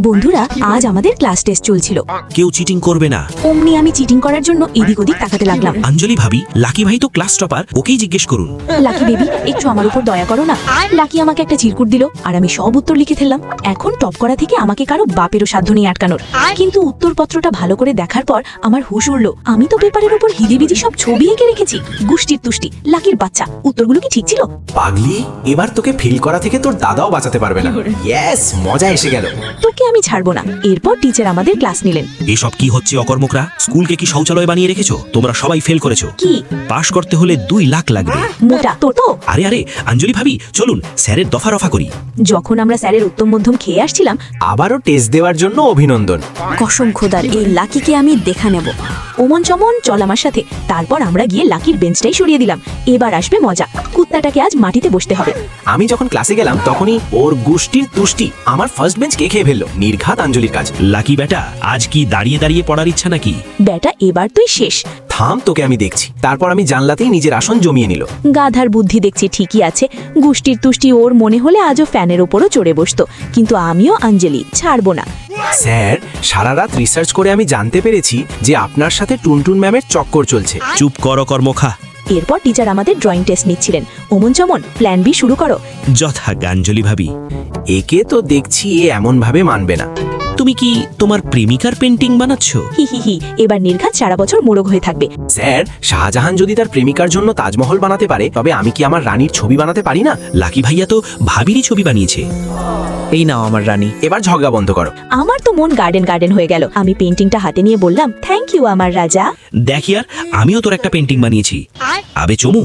বন্ধুরা, আজ আমাদের ক্লাস টেস্ট চলছিল। কেউ চিটিং করবে না। অমনি আমি চিটিং করার জন্য এদিক ওদিক তাকাতে লাগলাম। অঞ্জলি ভাবি, লাকি ভাই তো ক্লাস টপার, ওকেই জিজ্ঞেস করুন। লাকি বেবি, একটু আমার উপর দয়া করো না। লাকি আমাকে একটা চিরকুট দিল আর আমি সব উত্তর লিখে ফেললাম। এখন টপ করা থেকে আমাকে কারো বাপেরও সাধ্য নেই আটকানোর। কিন্তু উত্তরপত্রটা ভালো করে দেখার পর আমার হুঁশ উড়লো। আমি তো পেপারের উপর হিজিবিজি সব ছবি এঁকে রেখেছি। গুষ্টির তুষ্টি, লাকির বাচ্চা, উত্তরগুলো কি ঠিক ছিল? পাগলি, এবার তোকে ফেল করা থেকে তোর দাদাও বাঁচাতে পারবে না। ইয়েস, মজা এসে গেল। তোকে আমি ছাড়বো না। এরপর টিচার আমাদের ক্লাস নিলেন। এসব কি হচ্ছে অকর্মকরা? স্কুলকে কি শৌচালয় বানিয়ে রেখেছো? তোমরা সবাই ফেল করেছো। কি পাশ করতে হলে 2 লাখ লাগবে। মোটা তোর তো। আরে আরে অঞ্জলি ভাবি, চলুন স্যারের দফা রফা করি। যখন আমরা স্যারের উত্তম মধ্যম খেয়ে আসছিলাম, আবারও টেস্ট দেওয়ার জন্য অভিনন্দন। কসম খোদার, এই লাকিকে আমি দেখা নেব। ওমন চমন, চল আমার সাথে। তারপর আমরা গিয়ে লাকির বেঞ্চটাই সরিয়ে দিলাম। এবার আসবে মজা। কুত্তাটাকে আজ মাটিতে বসতে হবে। আমি যখন ক্লাসে গেলাম তখনই ওর গুষ্টির তুষ্টি আমার ফার্স্ট বেঞ্চ কে খেয়ে ফেললো। নির্ঘাত আঞ্জলির কাজ। লাকি বেটা, আজ কি দাঁড়িয়ে দাঁড়িয়ে পড়ার ইচ্ছা নাকি? বেটা, এবার তুই শেষ। থাম, তোকে আমি দেখছি। তারপর আমি জানলাতেই নিজের আসন জমিয়ে নিল। গাধার বুদ্ধি দেখছি ঠিকই আছে। গুষ্টির তুষ্টি ওর মনে হলে আজও ফ্যানের ওপরও চড়ে বসতো। কিন্তু আমিও আঞ্জলি ছাড়বো না। স্যার, সারা রাত রিসার্চ করে আমি জানতে পেরেছি যে আপনার সাথে টুনটুন ম্যামের চক্কর চলছে। চুপ করো কর্মখা। এরপর টিচার আমাদের ড্রয়িং টেস্ট নিচ্ছিলেন। ওমন চমন, প্ল্যান বি শুরু করো। যথা অঞ্জলি ভাবি, একে তো দেখছি এ এমন ভাবে মানবে না। তুমি কি তোমার প্রেমিকার পেন্টিং বানাচ্ছ? হি হি হি, এবার নির্ঘাত সারা বছর মোরগ হয়ে থাকবে। স্যার, শাহজাহান যদি তার প্রেমিকার জন্য তাজমহল বানাতে পারে, তবে আমি কি আমার রানীর ছবি বানাতে পারি না? লাকি ভাইয়া তো ভাবিরই ছবি বানিয়েছে। এই নাও আমার রানী, এবার ঝগড়া বন্ধ করো। আমার তো মন গার্ডেন গার্ডেন হয়ে গেল। আমি পেন্টিংটা হাতে নিয়ে বললাম, থ্যাংক ইউ আমার রাজা। দেখ ইয়ার, আমিও তোর একটা পেন্টিং বানিয়েছি। আবে চমু।